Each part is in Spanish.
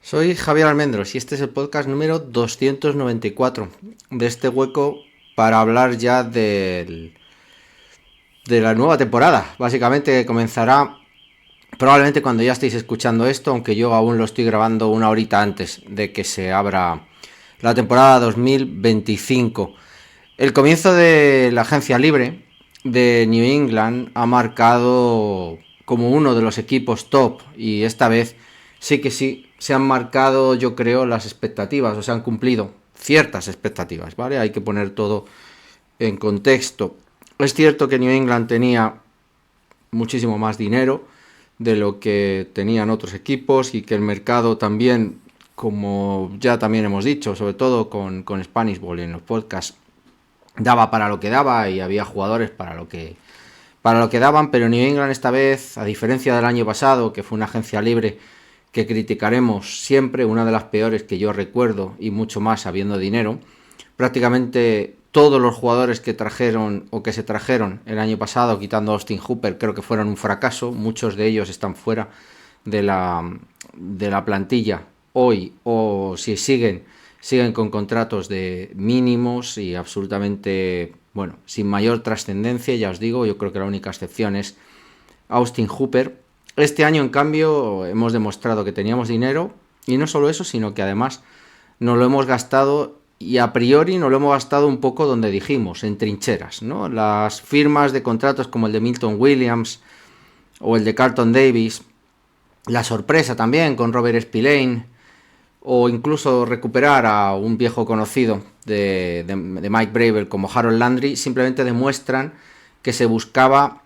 Soy Javier Almendros y este es el podcast número 294 de este hueco para hablar ya de la nueva temporada. Básicamente comenzará probablemente cuando ya estéis escuchando esto, aunque yo aún lo estoy grabando una horita antes de que se abra la temporada 2025. El comienzo de la agencia libre de New England ha marcado como uno de los equipos top, y esta vez sí que sí se han marcado, yo creo, las expectativas, o se han cumplido ciertas expectativas, ¿vale? Hay que poner todo en contexto. Es cierto que New England tenía muchísimo más dinero de lo que tenían otros equipos, y que el mercado también, como ya también hemos dicho, sobre todo con Spanish Ball en los podcasts, daba para lo que daba y había jugadores para lo que daban. Pero New England esta vez, a diferencia del año pasado, que fue una agencia libre que criticaremos siempre, una de las peores que yo recuerdo, y mucho más habiendo dinero, prácticamente todos los jugadores que trajeron o que se trajeron el año pasado, quitando a Austin Hooper, creo que fueron un fracaso. Muchos de ellos están fuera de la plantilla hoy, o si siguen con contratos de mínimos y absolutamente, bueno, sin mayor trascendencia. Ya os digo, yo creo que la única excepción es Austin Hooper. Este año, en cambio, hemos demostrado que teníamos dinero, y no solo eso, sino que además nos lo hemos gastado, y a priori nos lo hemos gastado un poco donde dijimos, en trincheras, ¿no? Las firmas de contratos como el de Milton Williams o el de Carlton Davis, la sorpresa también con Robert Spillane, o incluso recuperar a un viejo conocido de Mike Bravel como Harold Landry, simplemente demuestran que se buscaba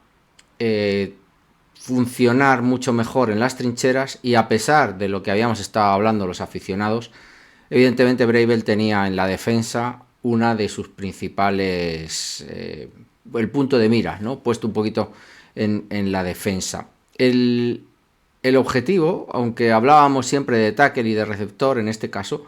funcionar mucho mejor en las trincheras. Y a pesar de lo que habíamos estado hablando los aficionados, evidentemente Bravel tenía en la defensa una de sus principales, el punto de mira, ¿no? Puesto un poquito en la defensa. El objetivo, aunque hablábamos siempre de tackle y de receptor, en este caso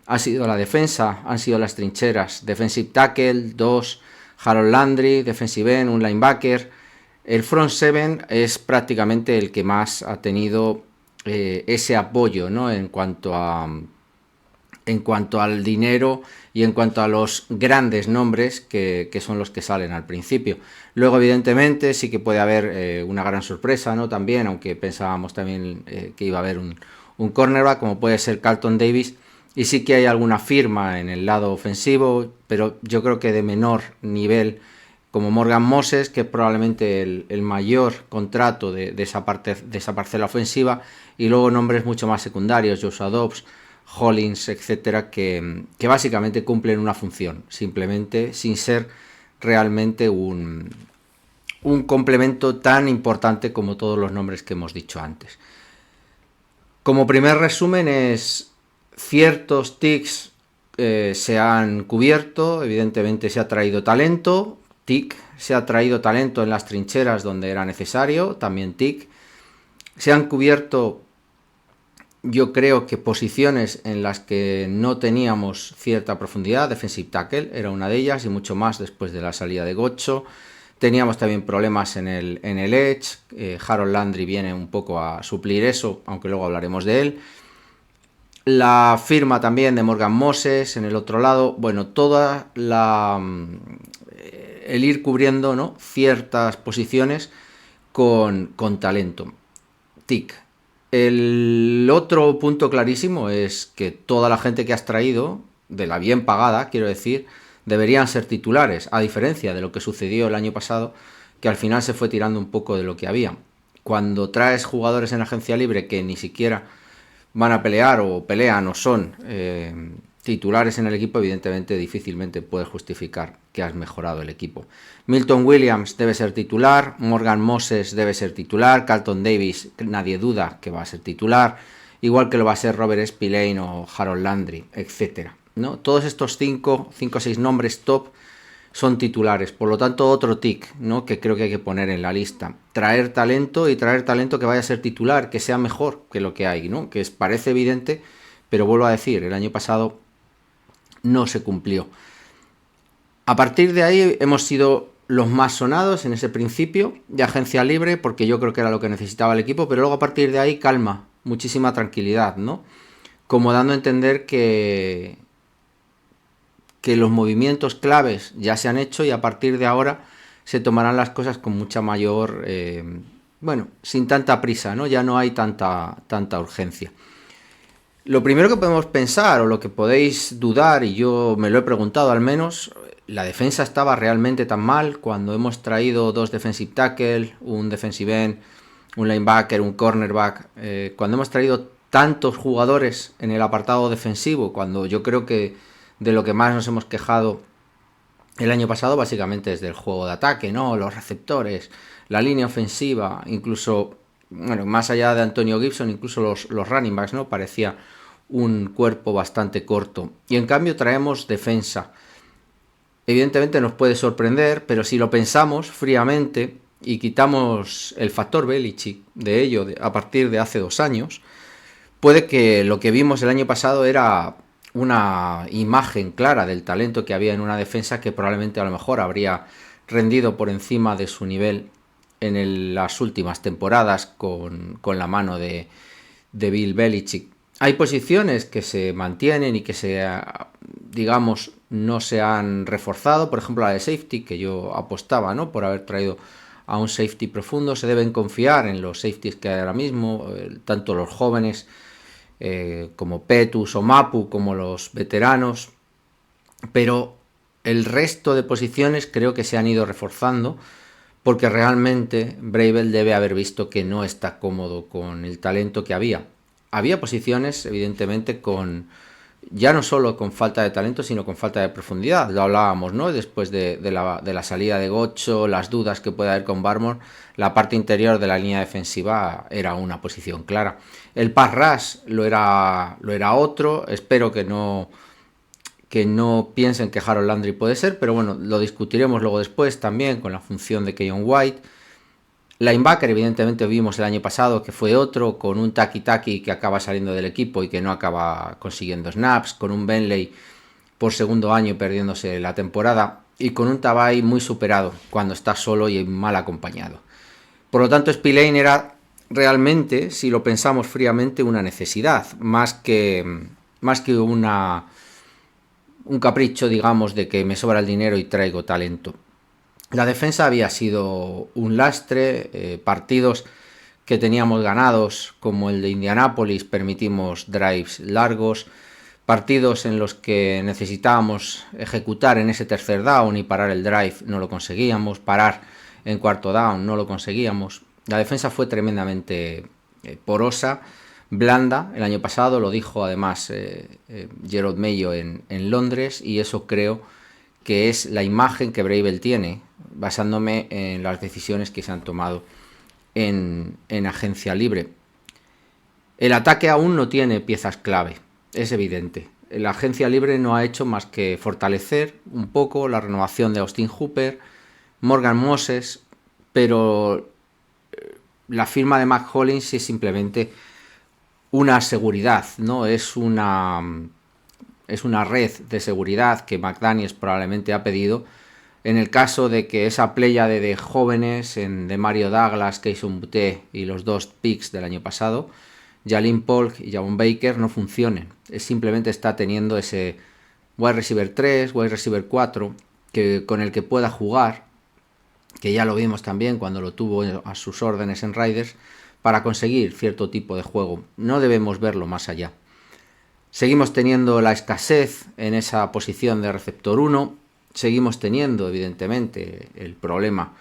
ha sido la defensa, han sido las trincheras. Defensive tackle, 2, Harold Landry, defensive end, un linebacker. El front seven es prácticamente el que más ha tenido ese apoyo, ¿no? En cuanto al dinero y en cuanto a los grandes nombres que son los que salen al principio. Luego, evidentemente, sí que puede haber una gran sorpresa, ¿no? También, aunque pensábamos también que iba a haber un cornerback, como puede ser Carlton Davis, y sí que hay alguna firma en el lado ofensivo, pero yo creo que de menor nivel, como Morgan Moses, que es probablemente el mayor contrato de esa parcela ofensiva, y luego nombres mucho más secundarios, Joshua Dobbs, Hollins, etcétera, que básicamente cumplen una función, simplemente, sin ser realmente un complemento tan importante como todos los nombres que hemos dicho antes. Como primer resumen es: ciertos tics se han cubierto. Evidentemente se ha traído talento, tic. Se ha traído talento en las trincheras donde era necesario, también tic. Se han cubierto, yo creo que posiciones en las que no teníamos cierta profundidad. Defensive tackle era una de ellas, y mucho más después de la salida de Gocho. Teníamos también problemas en el edge. Harold Landry viene un poco a suplir eso, aunque luego hablaremos de él. La firma también de Morgan Moses en el otro lado. Bueno, toda el ir cubriendo, ¿no?, ciertas posiciones con talento. Tic. El otro punto clarísimo es que toda la gente que has traído, de la bien pagada, quiero decir, deberían ser titulares, a diferencia de lo que sucedió el año pasado, que al final se fue tirando un poco de lo que había. Cuando traes jugadores en agencia libre que ni siquiera van a pelear o pelean o son titulares en el equipo, evidentemente difícilmente puedes justificar que has mejorado el equipo. Milton Williams debe ser titular, Morgan Moses debe ser titular, Carlton Davis nadie duda que va a ser titular, igual que lo va a ser Robert Spillane o Harold Landry, etcétera, ¿no? Todos estos 5 o 6 nombres top son titulares. Por lo tanto, otro tic, ¿no?, que creo que hay que poner en la lista: traer talento, y traer talento que vaya a ser titular, que sea mejor que lo que hay, ¿no? Que parece evidente, pero vuelvo a decir, el año pasado no se cumplió. A partir de ahí hemos sido los más sonados en ese principio de agencia libre, porque yo creo que era lo que necesitaba el equipo, pero luego a partir de ahí calma, muchísima tranquilidad, ¿no? como dando a entender que los movimientos claves ya se han hecho y a partir de ahora se tomarán las cosas con mucha mayor, bueno, sin tanta prisa, ¿no? Ya no hay tanta urgencia. Lo primero que podemos pensar, o lo que podéis dudar, y yo me lo he preguntado al menos, ¿la defensa estaba realmente tan mal cuando hemos traído 2 defensive tackle, un defensive end, un linebacker, un cornerback? Cuando hemos traído tantos jugadores en el apartado defensivo, cuando yo creo que de lo que más nos hemos quejado el año pasado básicamente es del juego de ataque, ¿no? Los receptores, la línea ofensiva, incluso, bueno, más allá de Antonio Gibson, incluso los running backs, ¿no? Parecía un cuerpo bastante corto. Y en cambio traemos defensa. Evidentemente nos puede sorprender, pero si lo pensamos fríamente y quitamos el factor Belichick de ello a partir de hace 2 años, puede que lo que vimos el año pasado era una imagen clara del talento que había en una defensa que probablemente a lo mejor habría rendido por encima de su nivel en las últimas temporadas con la mano de Bill Belichick. Hay posiciones que se mantienen y que digamos, no se han reforzado, por ejemplo la de safety, que yo apostaba, ¿no? Por haber traído a un safety profundo. Se deben confiar en los safeties que hay ahora mismo, tanto los jóvenes como Petus o Mapu, como los veteranos, pero el resto de posiciones creo que se han ido reforzando porque realmente Vrabel debe haber visto que no está cómodo con el talento que había. Había posiciones, evidentemente, ya no solo con falta de talento, sino con falta de profundidad. Lo hablábamos, ¿no? Después de la salida de Gocho, las dudas que puede haber con Barmore, la parte interior de la línea defensiva era una posición clara. El pass rush lo era otro. Espero que no piensen que Harold Landry puede ser, pero bueno, lo discutiremos luego después también con la función de Keyon White. Linebacker, evidentemente vimos el año pasado que fue otro, con un Taki que acaba saliendo del equipo y que no acaba consiguiendo snaps, con un Bentley por segundo año perdiéndose la temporada y con un Tabay muy superado cuando está solo y mal acompañado. Por lo tanto, Spillane era realmente, si lo pensamos fríamente, una necesidad, más que un capricho, digamos, de que me sobra el dinero y traigo talento. La defensa había sido un lastre, partidos que teníamos ganados, como el de Indianápolis, permitimos drives largos, partidos en los que necesitábamos ejecutar en ese tercer down y parar el drive, no lo conseguíamos, parar en cuarto down, no lo conseguíamos. La defensa fue tremendamente porosa, blanda el año pasado, lo dijo además Gerard Mayo en Londres, y eso creo que es la imagen que Vrabel tiene, basándome en las decisiones que se han tomado en agencia libre. El ataque aún no tiene piezas clave, es evidente. La agencia libre no ha hecho más que fortalecer un poco la renovación de Austin Hooper, Morgan Moses, pero la firma de Mac Hollins es simplemente una seguridad, ¿no? Es una red de seguridad que McDaniels probablemente ha pedido en el caso de que esa pléyade de jóvenes de Mario Douglas, Kayshon Boutte y los 2 picks del año pasado, Jalin Polk y Javon Baker, no funcionen. Simplemente está teniendo ese wide receiver 3, wide receiver 4 con el que pueda jugar, que ya lo vimos también cuando lo tuvo a sus órdenes en Raiders, para conseguir cierto tipo de juego. No debemos verlo más allá. Seguimos teniendo la escasez en esa posición de receptor 1. Seguimos teniendo, evidentemente, el problema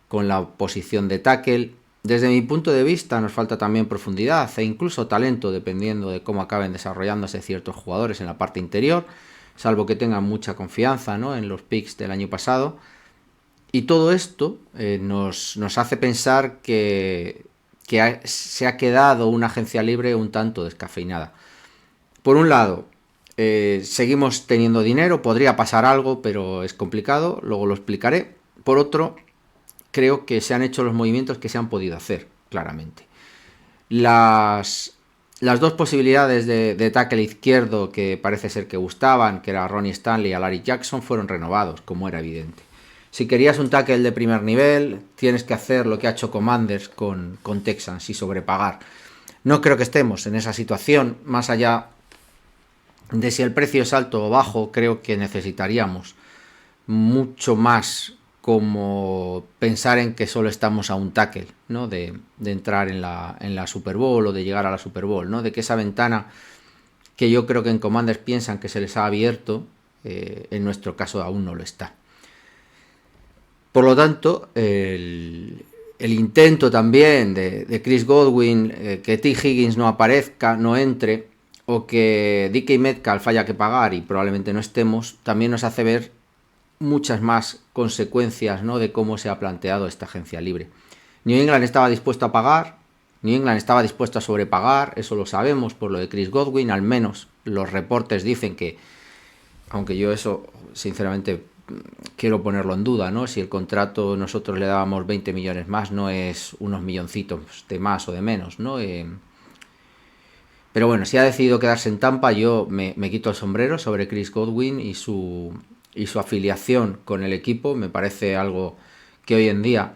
con la posición de tackle. Desde mi punto de vista nos falta también profundidad e incluso talento, dependiendo de cómo acaben desarrollándose ciertos jugadores en la parte interior, salvo que tengan mucha confianza, ¿no?, en los picks del año pasado. Y todo esto nos hace pensar que se ha quedado una agencia libre un tanto descafeinada. Por un lado, seguimos teniendo dinero, podría pasar algo, pero es complicado, luego lo explicaré. Por otro, creo que se han hecho los movimientos que se han podido hacer, claramente. Las 2 posibilidades de tackle izquierdo que parece ser que gustaban, que era Ronnie Stanley y Alaric Jackson, fueron renovados, como era evidente. Si querías un tackle de primer nivel, tienes que hacer lo que ha hecho Commanders con Texans y sobrepagar. No creo que estemos en esa situación, más allá de si el precio es alto o bajo, creo que necesitaríamos mucho más como pensar en que solo estamos a un tackle, ¿no? De entrar en la Super Bowl o de llegar a la Super Bowl, ¿no? De que esa ventana que yo creo que en Commanders piensan que se les ha abierto, en nuestro caso aún no lo está. Por lo tanto, el intento también de Chris Godwin, que T. Higgins no aparezca, no entre, o que DK Metcalf haya que pagar y probablemente no estemos, también nos hace ver muchas más consecuencias, ¿no?, de cómo se ha planteado esta agencia libre. New England estaba dispuesto a pagar, New England estaba dispuesto a sobrepagar, eso lo sabemos por lo de Chris Godwin, al menos los reportes dicen que, aunque yo eso sinceramente quiero ponerlo en duda, ¿no? Si el contrato nosotros le dábamos 20 millones más, no es unos milloncitos de más o de menos, ¿no? Pero bueno, si ha decidido quedarse en Tampa, yo me quito el sombrero sobre Chris Godwin y su afiliación con el equipo. Me parece algo que hoy en día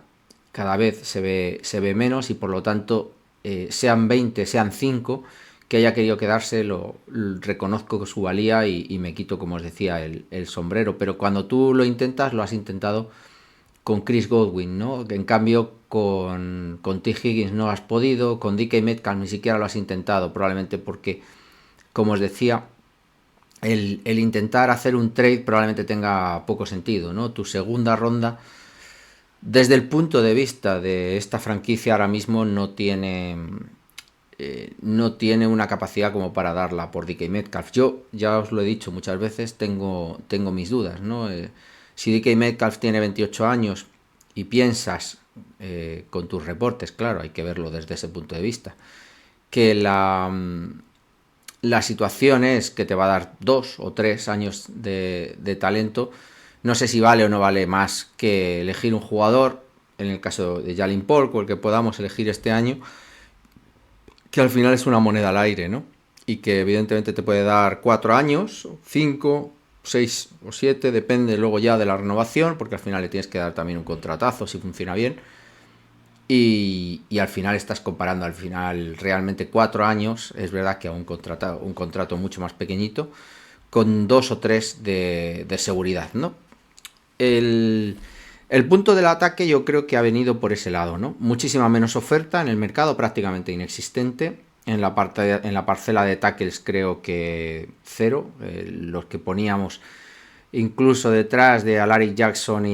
cada vez se ve menos y por lo tanto, sean 20, sean 5, que haya querido quedarse, reconozco su valía y me quito, como os decía, el sombrero. Pero cuando tú lo intentas, lo has intentado con Chris Godwin, ¿no? En cambio, con T. Higgins no has podido, con DK Metcalf ni siquiera lo has intentado, probablemente porque, como os decía, el intentar hacer un trade probablemente tenga poco sentido, ¿no? Tu segunda ronda, desde el punto de vista de esta franquicia, ahora mismo no tiene una capacidad como para darla por DK Metcalf. Yo ya os lo he dicho muchas veces, tengo mis dudas, ¿no? Si DK Metcalf tiene 28 años y piensas, con tus reportes, claro, hay que verlo desde ese punto de vista, que la situación es que te va a dar 2 o 3 años de talento, no sé si vale o no vale más que elegir un jugador, en el caso de Jalen Polk o el que podamos elegir este año, que al final es una moneda al aire, ¿no? Y que evidentemente te puede dar 4 años, 5, 6 o 7, depende luego ya de la renovación, porque al final le tienes que dar también un contratazo si funciona bien. Y al final estás comparando al final realmente 4 años, es verdad que a un contrato mucho más pequeñito, con 2 o 3 de seguridad, ¿no? El punto del ataque yo creo que ha venido por ese lado, ¿no? Muchísima menos oferta en el mercado, prácticamente inexistente. En la parcela de tackles creo que 0. Los que poníamos incluso detrás de Alaric Jackson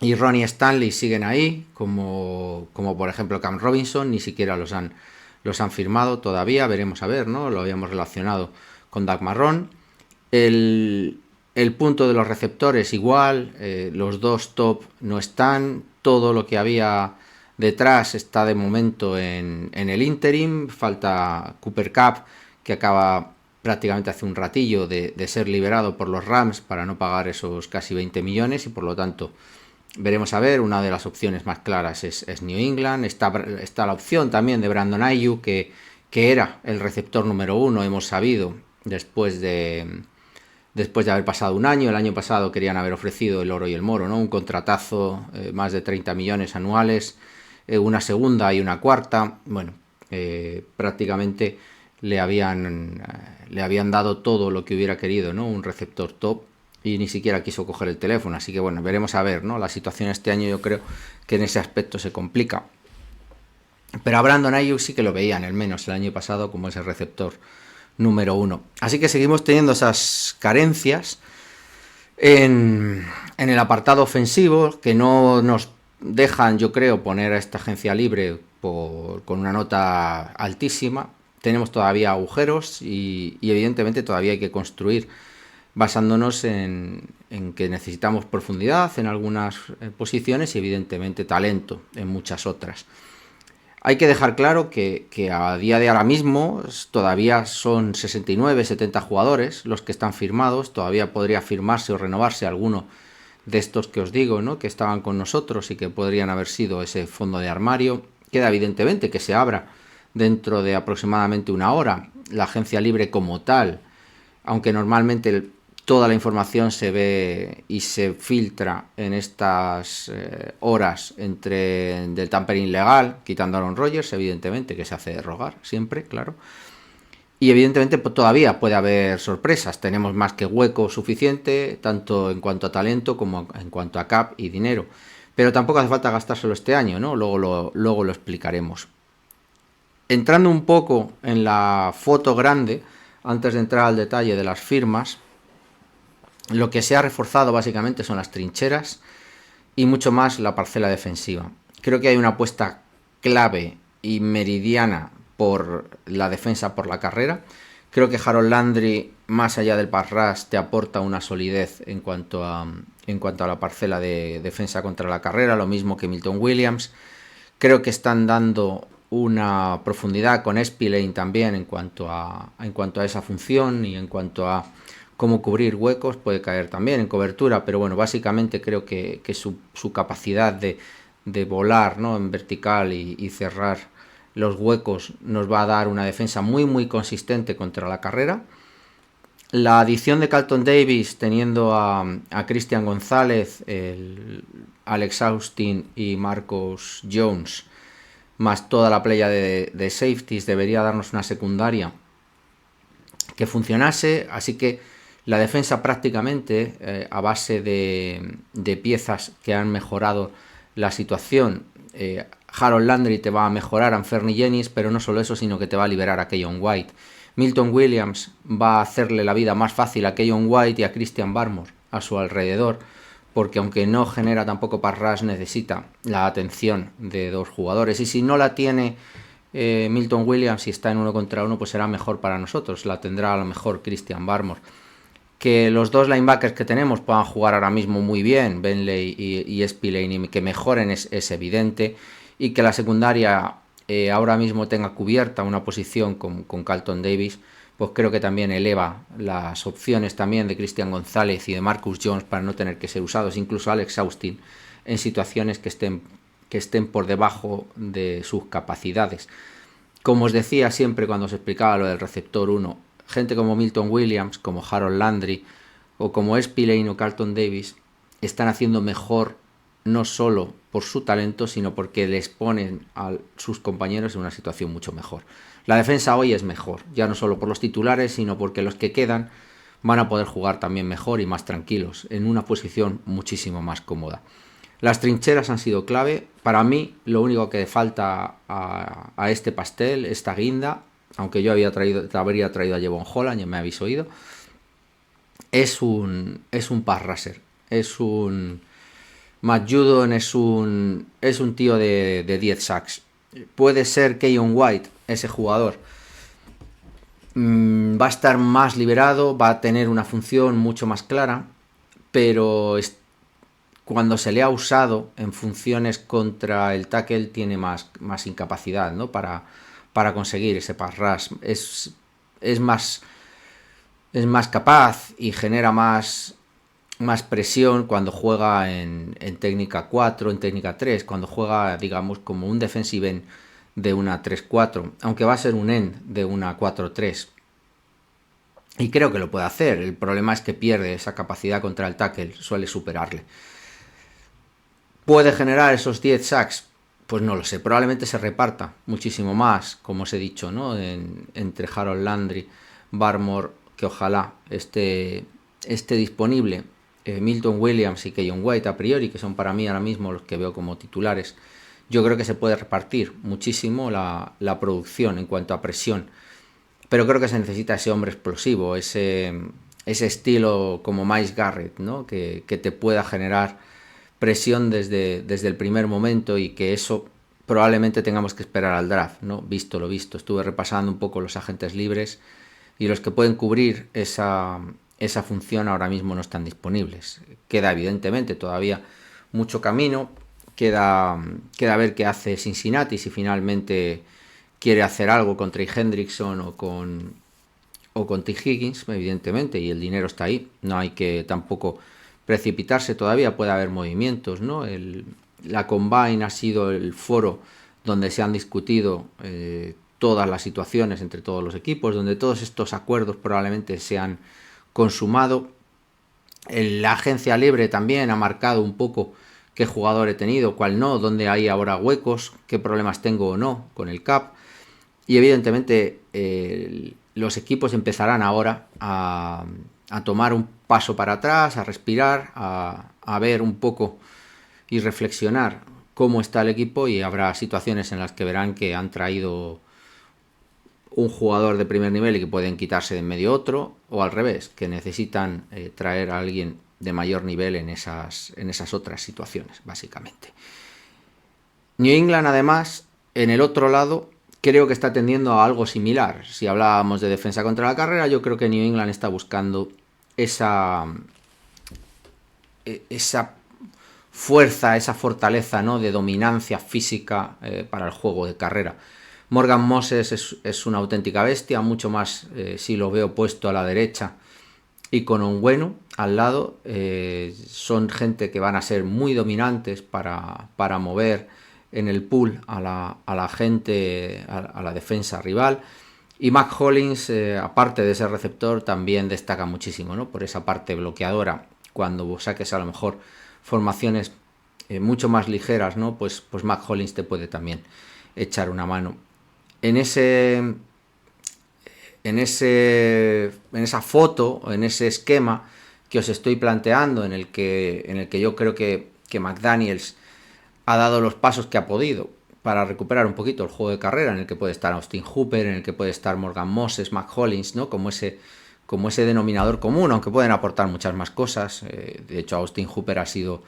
y Ronnie Stanley siguen ahí, como por ejemplo Cam Robinson, ni siquiera los han firmado todavía, veremos a ver, ¿no? Lo habíamos relacionado con Doug Marrón. El punto de los receptores igual, los dos top no están, todo lo que había detrás está de momento en el interim, falta Cooper Kupp, que acaba prácticamente hace un ratillo de ser liberado por los Rams para no pagar esos casi 20 millones y por lo tanto veremos a ver. Una de las opciones más claras es New England. Está la opción también de Brandon Aiyuk, que era el receptor número 1, hemos sabido, después de haber pasado un año. El año pasado querían haber ofrecido el oro y el moro, ¿no? Un contratazo, más de 30 millones anuales, una segunda y una cuarta. Bueno, prácticamente le habían dado todo lo que hubiera querido, ¿no? Un receptor top, y ni siquiera quiso coger el teléfono. Así que bueno, veremos a ver, ¿no? La situación este año yo creo que en ese aspecto se complica. Pero a Brandon Aiyuk sí que lo veían, al menos el año pasado, como ese receptor número 1. Así que seguimos teniendo esas carencias en el apartado ofensivo, que no nos dejan, yo creo, poner a esta agencia libre con una nota altísima. Tenemos todavía agujeros y evidentemente todavía hay que construir, basándonos en que necesitamos profundidad en algunas posiciones y evidentemente talento en muchas otras. Hay que dejar claro que a día de ahora mismo todavía son 69, 70 jugadores los que están firmados. Todavía podría firmarse o renovarse alguno de estos que os digo, ¿no?, que estaban con nosotros y que podrían haber sido ese fondo de armario. Queda evidentemente que se abra dentro de aproximadamente una hora la agencia libre como tal, aunque normalmente toda la información se ve y se filtra en estas horas del tampering legal, quitando a Aaron Rodgers, evidentemente, que se hace de rogar siempre, claro. Y evidentemente pues, todavía puede haber sorpresas. Tenemos más que hueco suficiente, tanto en cuanto a talento como en cuanto a cap y dinero. Pero tampoco hace falta gastárselo este año, ¿no? Luego lo explicaremos. Entrando un poco en la foto grande, antes de entrar al detalle de las firmas, lo que se ha reforzado básicamente son las trincheras y mucho más la parcela defensiva. Creo que hay una apuesta clave y meridiana por la defensa por la carrera. Creo que Harold Landry, más allá del pass rush, te aporta una solidez en cuanto a la parcela de defensa contra la carrera, lo mismo que Milton Williams. Creo que están dando una profundidad con Spillane también en cuanto a esa función y en cuanto a cómo cubrir huecos. Puede caer también en cobertura, pero bueno, básicamente creo que su capacidad de volar, ¿no?, en vertical y cerrar los huecos nos va a dar una defensa muy consistente contra la carrera. La adición de Carlton Davis, teniendo a Christian González, Alex Austin y Marcus Jones, más toda la playa de safeties, debería darnos una secundaria que funcionase. Así que la defensa prácticamente, a base de piezas que han mejorado la situación, Harold Landry te va a mejorar a Anfernee Jennings, pero no solo eso, sino que te va a liberar a Keyon White. Milton Williams va a hacerle la vida más fácil a Keyon White y a Christian Barmore a su alrededor, porque aunque no genera tampoco pass rush, necesita la atención de dos jugadores, y si no la tiene Milton Williams y está en 1 contra 1, pues será mejor para nosotros, la tendrá a lo mejor Christian Barmore. Que los dos linebackers que tenemos puedan jugar ahora mismo muy bien, Bentley y Spillane, y que mejoren es evidente, y que la secundaria ahora mismo tenga cubierta una posición con Carlton Davis, pues creo que también eleva las opciones también de Christian González y de Marcus Jones para no tener que ser usados, incluso Alex Austin, en situaciones que estén por debajo de sus capacidades. Como os decía siempre cuando os explicaba lo del receptor 1, gente como Milton Williams, como Harold Landry o como Spillane o Carlton Davis están haciendo mejor, no solo por su talento, sino porque les ponen a sus compañeros en una situación mucho mejor. La defensa hoy es mejor, ya no solo por los titulares, sino porque los que quedan van a poder jugar también mejor y más tranquilos, en una posición muchísimo más cómoda. Las trincheras han sido clave. Para mí, lo único que falta a este pastel, esta guinda, aunque yo habría traído a Jevon Holland, ya me habéis oído, es un pass rusher. Es un Matt Judon, es un tío de 10 sacks. Puede ser Keyon White, ese jugador. Va a estar más liberado, va a tener una función mucho más clara, pero cuando se le ha usado en funciones contra el tackle tiene más incapacidad, ¿no?, para conseguir ese pass rush. Es más capaz y genera más presión cuando juega en técnica 4, en técnica 3, cuando juega, digamos, como un defensive end de una 3-4, aunque va a ser un end de una 4-3. Y creo que lo puede hacer. El problema es que pierde esa capacidad contra el tackle, suele superarle. ¿Puede generar esos 10 sacks? Pues no lo sé, probablemente se reparta muchísimo más, como os he dicho, ¿no?, entre Harold Landry, Barmore, que ojalá esté disponible, Milton Williams y Keyon White a priori, que son para mí ahora mismo los que veo como titulares. Yo creo que se puede repartir muchísimo la producción en cuanto a presión, pero creo que se necesita ese hombre explosivo, ese estilo como Myles Garrett, ¿no?, que te pueda generar presión desde el primer momento, y que eso probablemente tengamos que esperar al draft, ¿no? Visto lo visto, estuve repasando un poco los agentes libres y los que pueden cubrir esa función ahora mismo no están disponibles. Queda evidentemente todavía mucho camino, queda ver qué hace Cincinnati, si finalmente quiere hacer algo con Trey Hendrickson o con T. Higgins, evidentemente, y el dinero está ahí, no hay que tampoco precipitarse, todavía puede haber movimientos, ¿no? La Combine ha sido el foro donde se han discutido todas las situaciones entre todos los equipos, donde todos estos acuerdos probablemente se han consumado. La agencia libre también ha marcado un poco qué jugador he tenido, cuál no, dónde hay ahora huecos, qué problemas tengo o no con el cap. Y evidentemente los equipos empezarán ahora a tomar un paso para atrás, a respirar, a ver un poco y reflexionar cómo está el equipo, y habrá situaciones en las que verán que han traído un jugador de primer nivel y que pueden quitarse de en medio otro, o al revés, que necesitan traer a alguien de mayor nivel en esas otras situaciones, básicamente. New England, además, en el otro lado, creo que está tendiendo a algo similar. Si hablábamos de defensa contra la carrera, yo creo que New England está buscando esa fuerza, esa fortaleza, ¿no?, de dominancia física para el juego de carrera. Morgan Moses es una auténtica bestia, mucho más si lo veo puesto a la derecha y con Onwenu al lado. Son gente que van a ser muy dominantes para mover en el pool a la gente, a la defensa rival. Y Mac Hollins, aparte de ese receptor, también destaca muchísimo, ¿no?, por esa parte bloqueadora. Cuando saques a lo mejor formaciones mucho más ligeras, ¿no?, pues Mac Hollins te puede también echar una mano. En esa foto, en ese esquema que os estoy planteando, en el que yo creo que McDaniels ha dado los pasos que ha podido para recuperar un poquito el juego de carrera, en el que puede estar Austin Hooper, en el que puede estar Morgan Moses, Mac Hollins, ¿no?, como ese denominador común, aunque pueden aportar muchas más cosas. De hecho, Austin Hooper ha sido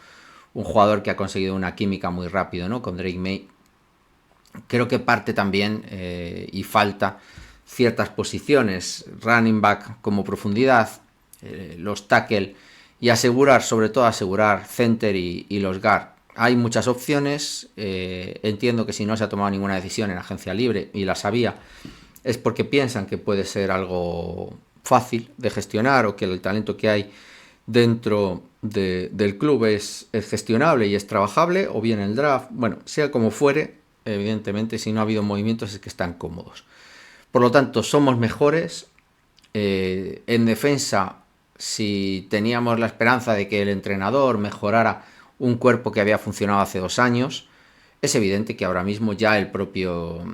un jugador que ha conseguido una química muy rápido, ¿no?, con Drake May. Creo que parte también y falta ciertas posiciones, running back como profundidad, los tackle, y sobre todo asegurar center y los guard. Hay muchas opciones. Entiendo que si no se ha tomado ninguna decisión en agencia libre, y la sabía, es porque piensan que puede ser algo fácil de gestionar, o que el talento que hay dentro del club es gestionable y es trabajable, o bien el draft. Bueno, sea como fuere, evidentemente, si no ha habido movimientos es que están cómodos. Por lo tanto, somos mejores. En defensa, si teníamos la esperanza de que el entrenador mejorara un cuerpo que había funcionado hace 2 años, es evidente que ahora mismo ya el propio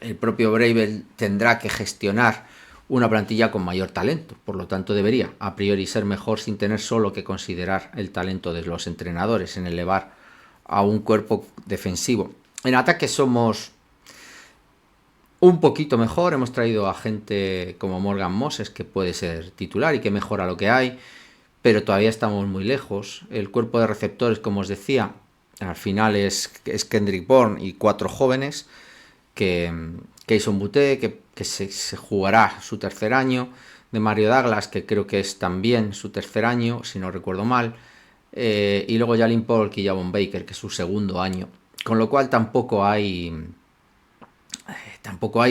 Vrabel tendrá que gestionar una plantilla con mayor talento. Por lo tanto, debería a priori ser mejor, sin tener solo que considerar el talento de los entrenadores en elevar a un cuerpo defensivo. En ataque somos un poquito mejor. Hemos traído a gente como Morgan Moses, que puede ser titular y que mejora lo que hay, pero todavía estamos muy lejos. El cuerpo de receptores, como os decía, al final es Kendrick Bourne y 4 jóvenes, que Kayshon Boutte, que se jugará su 3er año, de Mario Douglas, que creo que es también su 3er año, si no recuerdo mal, y luego Jalen Polk y Javon Baker, que es su 2º año. Con lo cual tampoco hay,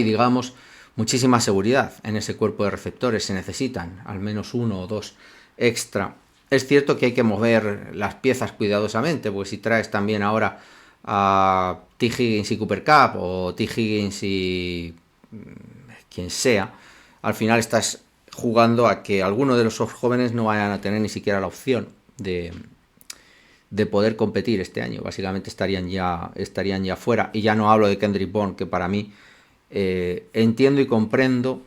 digamos, muchísima seguridad en ese cuerpo de receptores. Se necesitan al menos 1 o 2 extra. Es cierto que hay que mover las piezas cuidadosamente, porque si traes también ahora a T. Higgins y Cooper Kupp, o T. Higgins y quien sea, al final estás jugando a que algunos de los jóvenes no vayan a tener ni siquiera la opción de poder competir este año. Básicamente estarían ya fuera. Y ya no hablo de Kendrick Bourne, que para mí entiendo y comprendo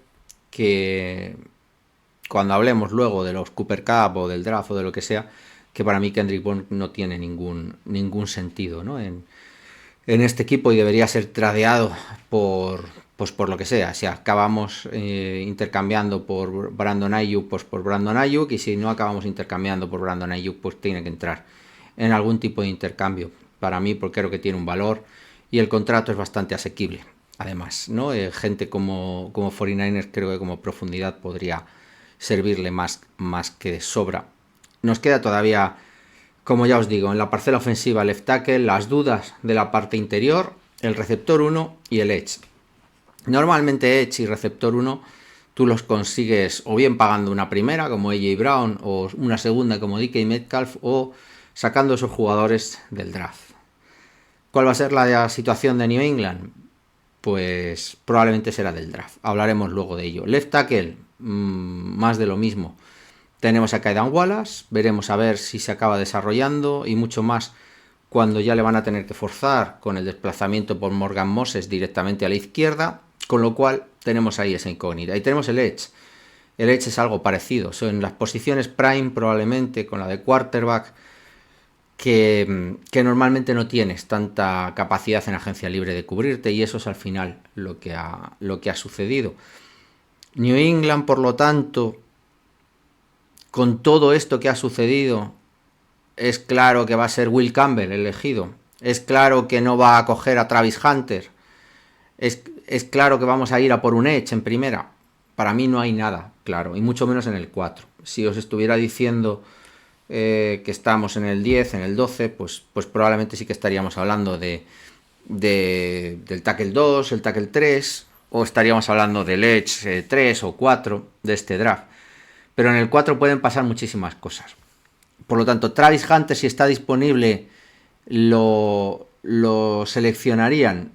que cuando hablemos luego de los Cooper Kupp o del draft o de lo que sea, que para mí Kendrick Bourne no tiene ningún sentido, ¿no?, en este equipo, y debería ser tradeado por lo que sea. Si acabamos intercambiando por Brandon Aiyuk, pues por Brandon Aiyuk, y si no acabamos intercambiando por Brandon Aiyuk, pues tiene que entrar en algún tipo de intercambio para mí, porque creo que tiene un valor y el contrato es bastante asequible. Además, ¿no?, gente como 49ers, creo que como profundidad podría servirle más que de sobra. Nos queda todavía, como ya os digo, en la parcela ofensiva left tackle, las dudas de la parte interior, el receptor 1 y el edge. Normalmente edge y receptor 1 tú los consigues o bien pagando una primera como AJ Brown, o una segunda como DK Metcalf, o sacando esos jugadores del draft. ¿Cuál va a ser la situación de New England? Pues probablemente será del draft. Hablaremos luego de ello. Left tackle, más de lo mismo. Tenemos a Kaidan Wallace, veremos a ver si se acaba desarrollando, y mucho más cuando ya le van a tener que forzar con el desplazamiento por Morgan Moses directamente a la izquierda, con lo cual tenemos ahí esa incógnita. Y tenemos el edge. El edge es algo parecido. Son las posiciones prime, probablemente, con la de quarterback, que normalmente no tienes tanta capacidad en agencia libre de cubrirte, y eso es al final lo que ha sucedido. New England, por lo tanto, con todo esto que ha sucedido, es claro que va a ser Will Campbell elegido. Es claro que no va a coger a Travis Hunter. Es claro que vamos a ir a por un edge en primera. Para mí no hay nada claro, y mucho menos en el 4. Si os estuviera diciendo que estamos en el 10, en el 12, pues probablemente sí que estaríamos hablando del tackle 2, el tackle 3, o estaríamos hablando del edge 3 o 4 de este draft. Pero en el 4 pueden pasar muchísimas cosas. Por lo tanto, Travis Hunter, si está disponible, lo seleccionarían.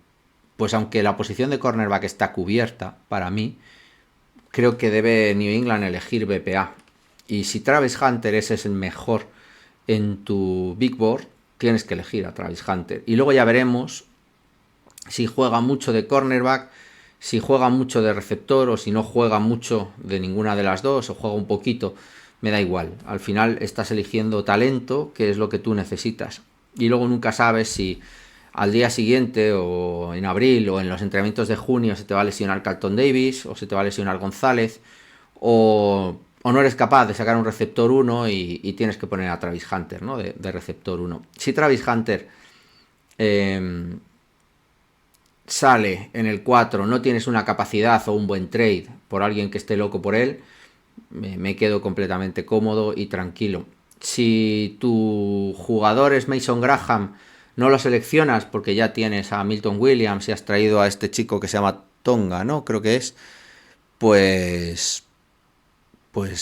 Pues aunque la posición de cornerback está cubierta, para mí, creo que debe New England elegir BPA. Y si Travis Hunter es el mejor en tu Big Board, tienes que elegir a Travis Hunter. Y luego ya veremos si juega mucho de cornerback, si juega mucho de receptor, o si no juega mucho de ninguna de las dos, o juega un poquito, me da igual. Al final estás eligiendo talento, que es lo que tú necesitas. Y luego nunca sabes si al día siguiente, o en abril, o en los entrenamientos de junio, se te va a lesionar Carlton Davis, o se te va a lesionar González, o no eres capaz de sacar un receptor 1 y tienes que poner a Travis Hunter, ¿no? de receptor 1. Si Travis Hunter sale en el 4, no tienes una capacidad o un buen trade por alguien que esté loco por él, me quedo completamente cómodo y tranquilo. Si tu jugador es Mason Graham, no lo seleccionas porque ya tienes a Milton Williams y has traído a este chico que se llama Tonga, ¿no? Creo que es. Pues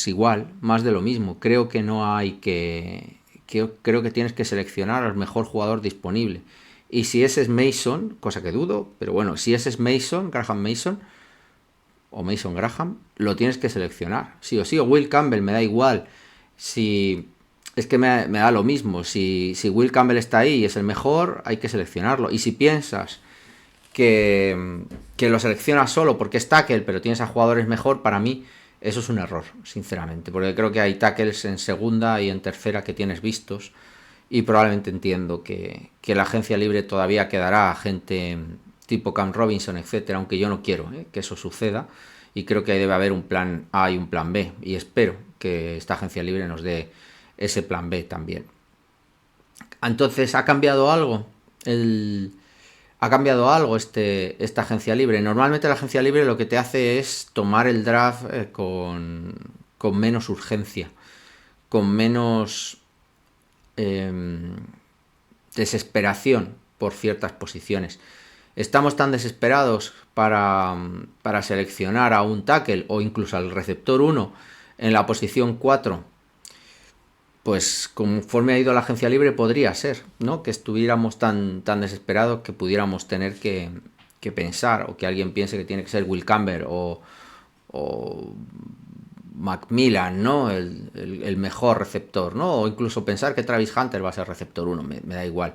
igual, más de lo mismo. Creo que no hay creo que tienes que seleccionar al mejor jugador disponible. Y si ese es Mason, cosa que dudo, pero bueno, si ese es Mason, Graham Mason, o Mason Graham, lo tienes que seleccionar. Sí o sí, o Will Campbell, me da igual. Es que me da lo mismo. Si Will Campbell está ahí y es el mejor, hay que seleccionarlo. Y si piensas que lo seleccionas solo porque es tackle, pero tienes a jugadores mejor, para mí eso es un error, sinceramente. Porque creo que hay tackles en segunda y en tercera que tienes vistos. Y probablemente entiendo que la agencia libre todavía quedará gente tipo Cam Robinson, etcétera, aunque yo no quiero que eso suceda. Y creo que debe haber un plan A y un plan B. Y espero que esta agencia libre nos dé ese plan B también. Entonces, ¿ha cambiado algo? ¿Ha cambiado algo esta agencia libre? Normalmente la agencia libre lo que te hace es tomar el draft con menos urgencia, con menos desesperación por ciertas posiciones. Estamos tan desesperados para seleccionar a un tackle o incluso al receptor 1 en la posición 4, pues conforme ha ido la agencia libre podría ser, ¿no? Que estuviéramos tan desesperados que pudiéramos tener que pensar, o que alguien piense que tiene que ser Will Campbell o Macmillan, ¿no? El mejor receptor, ¿no? O incluso pensar que Travis Hunter va a ser receptor 1, me da igual.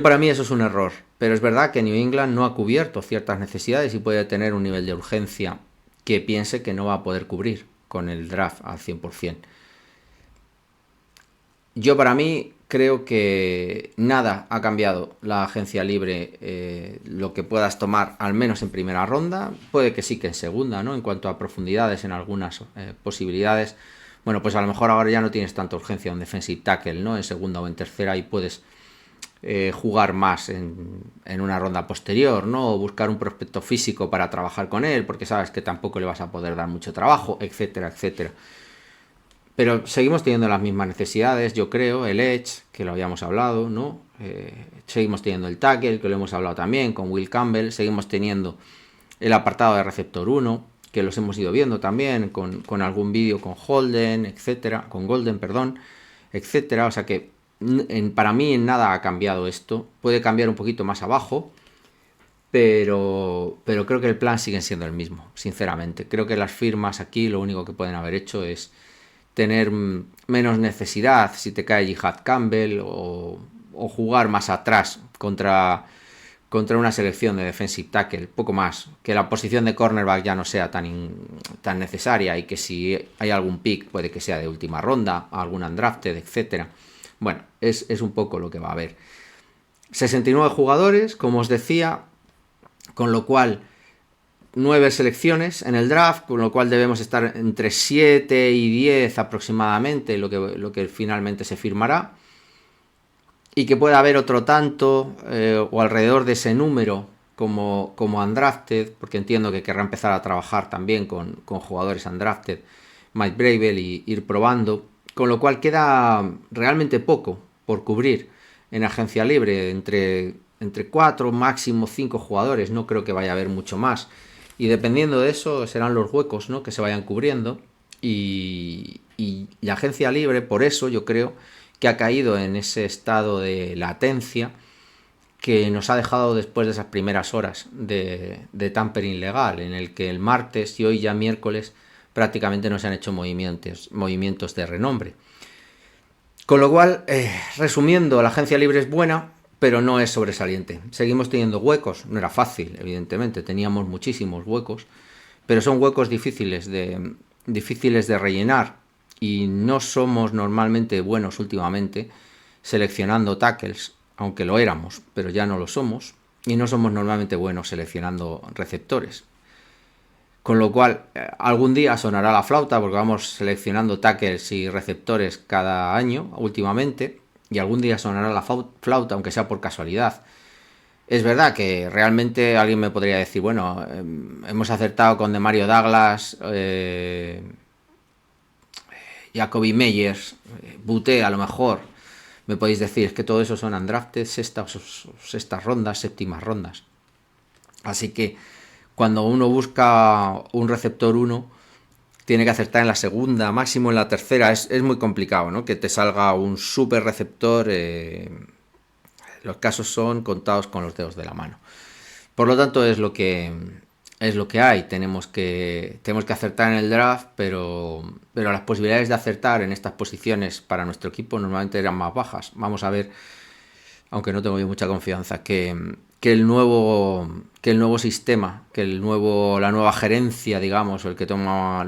Para mí eso es un error, pero es verdad que New England no ha cubierto ciertas necesidades y puede tener un nivel de urgencia que piense que no va a poder cubrir con el draft al 100%. Para mí creo que nada ha cambiado la agencia libre, lo que puedas tomar al menos en primera ronda, puede que sí que en segunda, ¿no? En cuanto a profundidades en algunas posibilidades, bueno, pues a lo mejor ahora ya no tienes tanta urgencia un defensive tackle, ¿no? En segunda o en tercera, y puedes jugar más en una ronda posterior, ¿no? O buscar un prospecto físico para trabajar con él, porque sabes que tampoco le vas a poder dar mucho trabajo, etcétera, etcétera. Pero seguimos teniendo las mismas necesidades, yo creo, el edge, que lo habíamos hablado, ¿no? Seguimos teniendo el tackle, que lo hemos hablado también, con Will Campbell. Seguimos teniendo el apartado de receptor 1, que los hemos ido viendo también, con algún vídeo con Holden, etcétera, con Golden, perdón, etcétera. O sea que para mí en nada ha cambiado esto. Puede cambiar un poquito más abajo, pero creo que el plan sigue siendo el mismo, sinceramente. Creo que las firmas aquí lo único que pueden haber hecho es tener menos necesidad si te cae Jihad Campbell, o jugar más atrás contra contra una selección de defensive tackle, poco más, que la posición de cornerback ya no sea tan necesaria y que si hay algún pick puede que sea de última ronda, algún undrafted, etcétera. Bueno, es un poco lo que va a haber. 69 jugadores, como os decía, con lo cual 9 selecciones en el draft, con lo cual debemos estar entre 7 y 10 aproximadamente, lo que finalmente se firmará. Y que pueda haber otro tanto o alrededor de ese número como undrafted, porque entiendo que querrá empezar a trabajar también con jugadores undrafted, Mike Bravel, y ir probando, con lo cual queda realmente poco por cubrir en agencia libre, entre 4, máximo 5 jugadores, no creo que vaya a haber mucho más, y dependiendo de eso serán los huecos, ¿no?, que se vayan cubriendo, y la agencia libre, por eso yo creo que ha caído en ese estado de latencia que nos ha dejado después de esas primeras horas de tampering legal, en el que el martes y hoy ya miércoles prácticamente no se han hecho movimientos de renombre. Con lo cual, resumiendo, la agencia libre es buena, pero no es sobresaliente. Seguimos teniendo huecos, no era fácil, evidentemente, teníamos muchísimos huecos, pero son huecos difíciles de rellenar. Y no somos normalmente buenos últimamente seleccionando tackles, aunque lo éramos, pero ya no lo somos, y no somos normalmente buenos seleccionando receptores. Con lo cual, algún día sonará la flauta, porque vamos seleccionando tackles y receptores cada año últimamente, y algún día sonará la flauta, aunque sea por casualidad. Es verdad que realmente alguien me podría decir, bueno, hemos acertado con Demario Douglas, Jacoby Meyers, Butte, a lo mejor me podéis decir, es que todo eso son undrafted, sextas rondas, séptimas rondas. Así que cuando uno busca un receptor 1, tiene que acertar en la segunda, máximo en la tercera. Es muy complicado, ¿no?, que te salga un super receptor. Los casos son contados con los dedos de la mano. Por lo tanto, es lo que hay. Tenemos que acertar en el draft, pero las posibilidades de acertar en estas posiciones para nuestro equipo normalmente eran más bajas. Vamos a ver, aunque no tengo yo mucha confianza, que el nuevo sistema, la nueva gerencia, digamos, o el que toma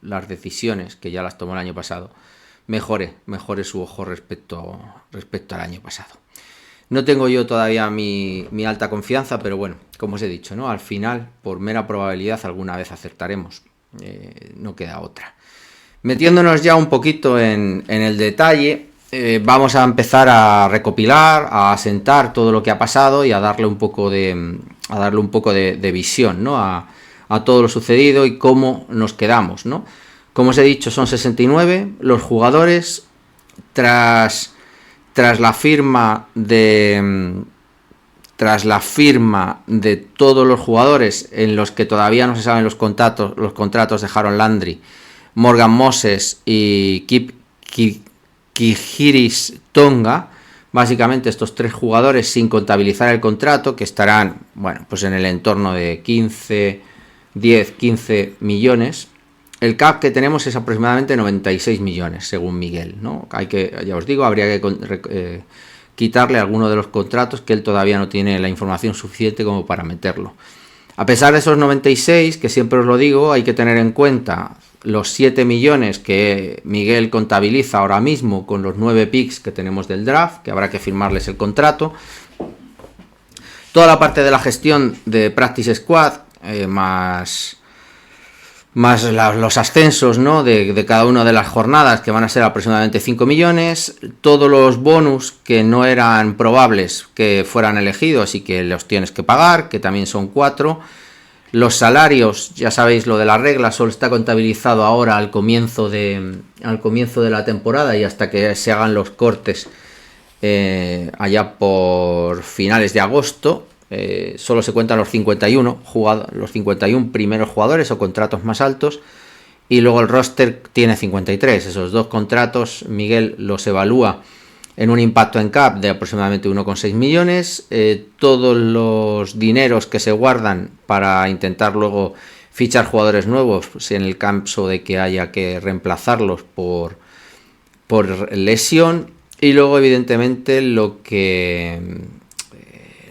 las decisiones, que ya las tomó el año pasado, mejore su ojo respecto al año pasado. No tengo yo todavía mi alta confianza, pero bueno, como os he dicho, ¿no?, al final, por mera probabilidad, alguna vez acertaremos. No queda otra. Metiéndonos ya un poquito en el detalle, vamos a empezar a recopilar, a asentar todo lo que ha pasado y a darle un poco de visión, ¿no?, a todo lo sucedido y cómo nos quedamos, ¿no? Como os he dicho, son 69 los jugadores tras la firma de todos los jugadores en los que todavía no se saben los contratos de Harold Landry, Morgan Moses y Kijiris Tonga. Básicamente estos 3 jugadores, sin contabilizar el contrato, que estarán, bueno, pues en el entorno de 10-15 millones. El cap que tenemos es aproximadamente 96 millones, según Miguel, ¿no? Ya os digo, habría que quitarle alguno de los contratos, que él todavía no tiene la información suficiente como para meterlo. A pesar de esos 96, que siempre os lo digo, hay que tener en cuenta los 7 millones que Miguel contabiliza ahora mismo con los 9 picks que tenemos del draft, que habrá que firmarles el contrato. Toda la parte de la gestión de Practice Squad, más los ascensos, ¿no?, de cada una de las jornadas, que van a ser aproximadamente 5 millones, todos los bonus que no eran probables que fueran elegidos y que los tienes que pagar, que también son 4, los salarios, ya sabéis lo de la regla, solo está contabilizado ahora al comienzo de la temporada y hasta que se hagan los cortes allá por finales de agosto. Solo se cuentan los 51 primeros jugadores o contratos más altos, y luego el roster tiene 53. Esos 2 contratos Miguel los evalúa en un impacto en cap de aproximadamente 1,6 millones. Todos los dineros que se guardan para intentar luego fichar jugadores nuevos, en el caso de que haya que reemplazarlos por lesión, y luego evidentemente lo que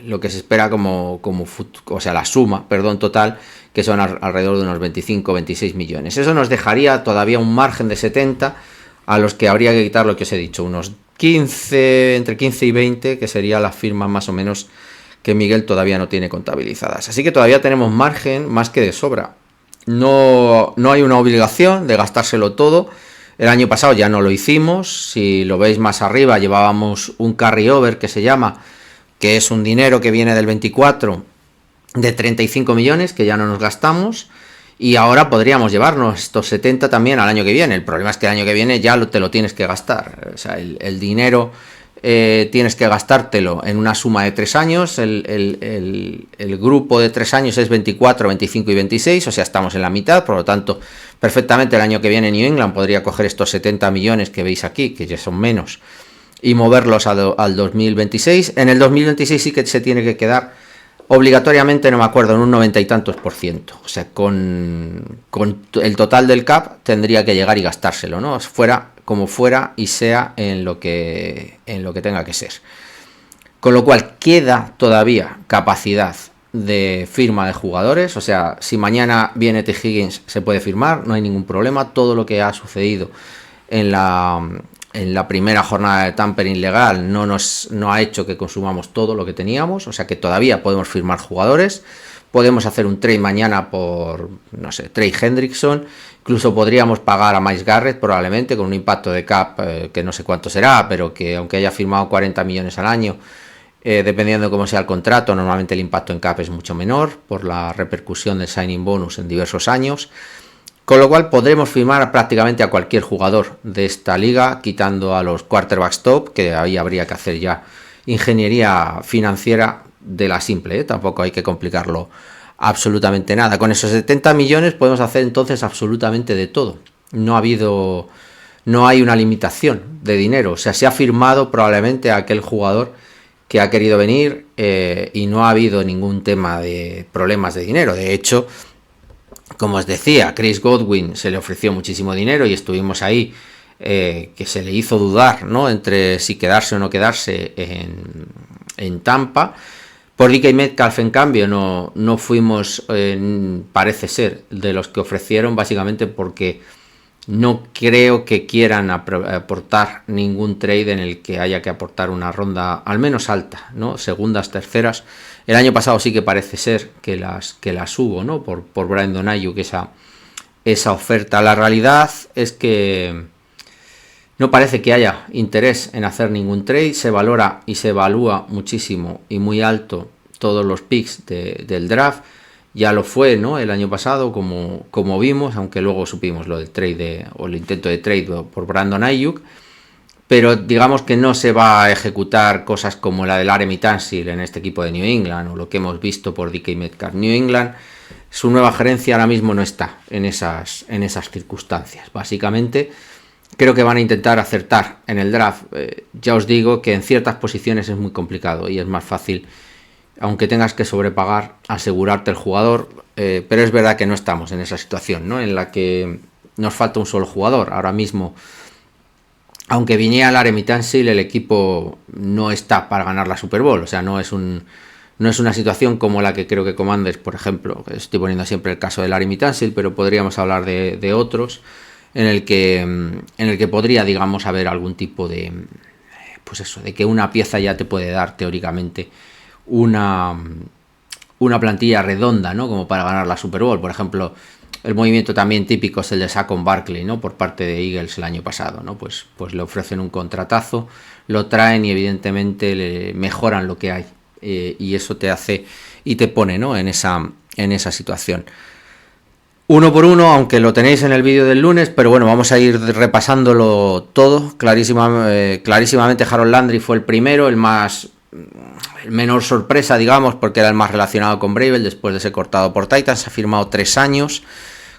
lo que se espera o sea, la suma, perdón, total, que son alrededor de unos 25-26 millones. Eso nos dejaría todavía un margen de 70 a los que habría que quitar lo que os he dicho, unos 15, entre 15 y 20, que sería la firma más o menos que Miguel todavía no tiene contabilizadas. Así que todavía tenemos margen más que de sobra. No hay una obligación de gastárselo todo. El año pasado ya no lo hicimos. Si lo veis más arriba, llevábamos un carry over que se llama, que es un dinero que viene del 24 de 35 millones que ya no nos gastamos. Y ahora podríamos llevarnos estos 70 también al año que viene. El problema es que el año que viene ya te lo tienes que gastar. O sea, el dinero tienes que gastártelo en una suma de 3 años. El grupo de 3 años es 24, 25 y 26. O sea, estamos en la mitad. Por lo tanto, perfectamente el año que viene New England podría coger estos 70 millones que veis aquí, que ya son menos, y moverlos al 2026. En el 2026 sí que se tiene que quedar obligatoriamente, no me acuerdo, en un 90 y tantos %. O sea, con el total del cap tendría que llegar y gastárselo, ¿no? Fuera como fuera y sea en lo que tenga que ser. Con lo cual queda todavía capacidad de firma de jugadores. O sea, si mañana viene T. Higgins se puede firmar, no hay ningún problema. Todo lo que ha sucedido en la primera jornada de tampering legal no ha hecho que consumamos todo lo que teníamos, o sea que todavía podemos firmar jugadores, podemos hacer un trade mañana por, no sé, Trey Hendrickson, incluso podríamos pagar a Myles Garrett probablemente con un impacto de cap que no sé cuánto será, pero que aunque haya firmado 40 millones al año, dependiendo de cómo sea el contrato, normalmente el impacto en cap es mucho menor por la repercusión del signing bonus en diversos años. Con lo cual podremos firmar prácticamente a cualquier jugador de esta liga, quitando a los quarterbacks top, que ahí habría que hacer ya ingeniería financiera de la simple, ¿eh? Tampoco hay que complicarlo absolutamente nada. Con esos 70 millones podemos hacer entonces absolutamente de todo. No hay una limitación de dinero, o sea, se ha firmado probablemente a aquel jugador que ha querido venir y no ha habido ningún tema de problemas de dinero. De hecho, como os decía, Chris Godwin se le ofreció muchísimo dinero y estuvimos ahí, que se le hizo dudar, ¿no?, entre si quedarse o no quedarse en Tampa. Por DK Metcalf, en cambio, no fuimos, parece ser, de los que ofrecieron, básicamente porque no creo que quieran aportar ningún trade en el que haya que aportar una ronda al menos alta, ¿no?, segundas, terceras. El año pasado sí que parece ser que las hubo, ¿no?, por Brandon Ayuk, esa oferta. La realidad es que no parece que haya interés en hacer ningún trade. Se valora y se evalúa muchísimo y muy alto todos los picks del draft. Ya lo fue, ¿no?, el año pasado, como vimos, aunque luego supimos lo del trade o el intento de trade por Brandon Ayuk. Pero digamos que no se va a ejecutar cosas como la de Laremy Tunsil en este equipo de New England, o lo que hemos visto por DK Metcalf. New England, su nueva gerencia ahora mismo no está en esas circunstancias. Básicamente, creo que van a intentar acertar en el draft. Ya os digo que en ciertas posiciones es muy complicado y es más fácil, aunque tengas que sobrepagar, asegurarte el jugador. Pero es verdad que no estamos en esa situación, ¿no?, en la que nos falta un solo jugador. Ahora mismo, aunque viniera Laremy Tunsil, el equipo no está para ganar la Super Bowl. O sea, no es una situación como la que creo que Commanders, por ejemplo, estoy poniendo siempre el caso de Laremy Tunsil, pero podríamos hablar de otros en el que podría, digamos, haber algún tipo de, pues eso, de que una pieza ya te puede dar teóricamente una plantilla redonda, ¿no?, como para ganar la Super Bowl. Por ejemplo, el movimiento también típico es el de Saquon Barkley, ¿no?, por parte de Eagles el año pasado, ¿no? Pues le ofrecen un contratazo, lo traen y evidentemente le mejoran lo que hay, y eso te hace y te pone, ¿no?, en esa situación. Uno por uno, aunque lo tenéis en el vídeo del lunes, pero bueno, vamos a ir repasándolo todo. Clarísimamente Harold Landry fue el primero, el menor sorpresa, digamos, porque era el más relacionado con Bravel después de ser cortado por Titans. Ha firmado 3 años,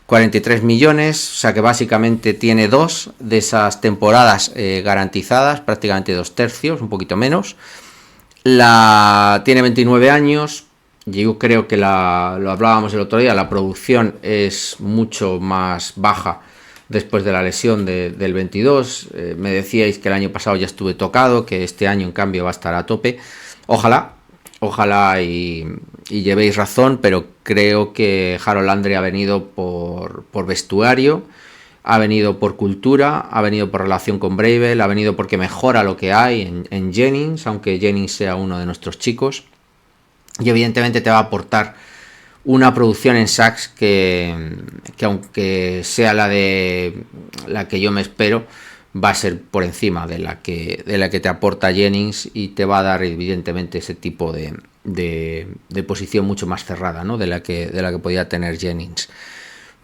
43 millones, o sea que básicamente tiene 2 de esas temporadas garantizadas, prácticamente 2/3, un poquito menos. Tiene 29 años, yo creo que lo hablábamos el otro día, la producción es mucho más baja después de la lesión del 22. Me decíais que el año pasado ya estuve tocado, que este año en cambio va a estar a tope. Ojalá ojalá y llevéis razón, pero creo que Harold Landry ha venido por vestuario, ha venido por cultura, ha venido por relación con Bravel, ha venido porque mejora lo que hay en Jennings, aunque Jennings sea uno de nuestros chicos, y evidentemente te va a aportar una producción en sacks que aunque sea la que yo me espero, va a ser por encima de la que te aporta Jennings, y te va a dar evidentemente ese tipo de posición mucho más cerrada, ¿no? de la que podía tener Jennings.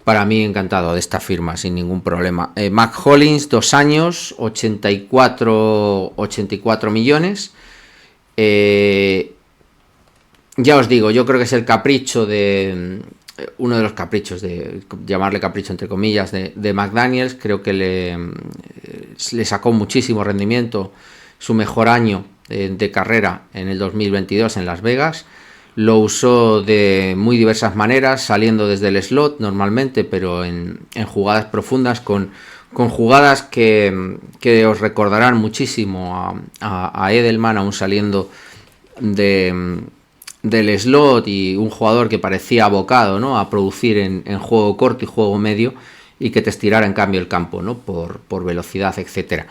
Para mí encantado de esta firma, sin ningún problema. Mac Hollins, 2 años, 84 millones. Ya os digo, yo creo que es el capricho uno de los caprichos, de llamarle capricho entre comillas, de McDaniels. Creo que le sacó muchísimo rendimiento su mejor año de carrera en el 2022 en Las Vegas. Lo usó de muy diversas maneras, saliendo desde el slot normalmente, pero en jugadas profundas, con jugadas que os recordarán muchísimo a Edelman, aún saliendo del slot, y un jugador que parecía abocado, ¿no?, a producir en juego corto y juego medio, y que te estirara en cambio el campo, ¿no?, por velocidad, etcétera.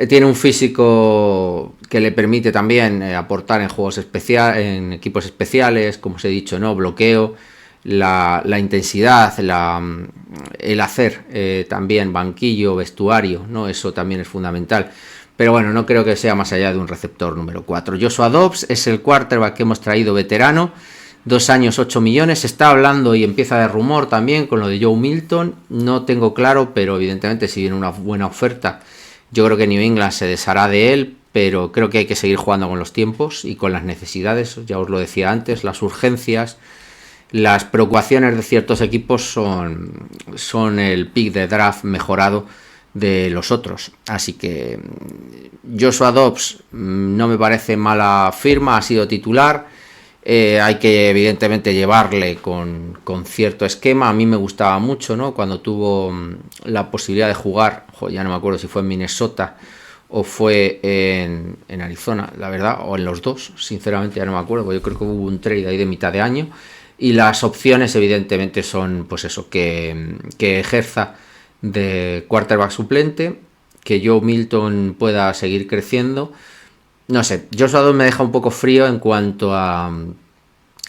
Tiene un físico que le permite también aportar en juegos especiales, en equipos especiales, como os he dicho, ¿no?, bloqueo, la intensidad, el hacer también banquillo, vestuario, ¿no?, eso también es fundamental. Pero bueno, no creo que sea más allá de un receptor número 4. Joshua Dobbs es el quarterback que hemos traído veterano, 2 años, 8 millones. Se está hablando y empieza de rumor también con lo de Joe Milton. No tengo claro, pero evidentemente si viene una buena oferta, yo creo que New England se deshará de él, pero creo que hay que seguir jugando con los tiempos y con las necesidades. Ya os lo decía antes, las urgencias, las preocupaciones de ciertos equipos son el pick de draft mejorado de los otros. Así que Joshua Dobbs no me parece mala firma, ha sido titular. Hay que evidentemente llevarle con cierto esquema. A mí me gustaba mucho, ¿no?, cuando tuvo la posibilidad de jugar, ya no me acuerdo si fue en Minnesota o fue en Arizona, la verdad, o en los dos, sinceramente ya no me acuerdo, porque yo creo que hubo un trade ahí de mitad de año, y las opciones evidentemente son pues eso, que ejerza de quarterback suplente, que Joe Milton pueda seguir creciendo. No sé, Joshua Dobbs me deja un poco frío en cuanto a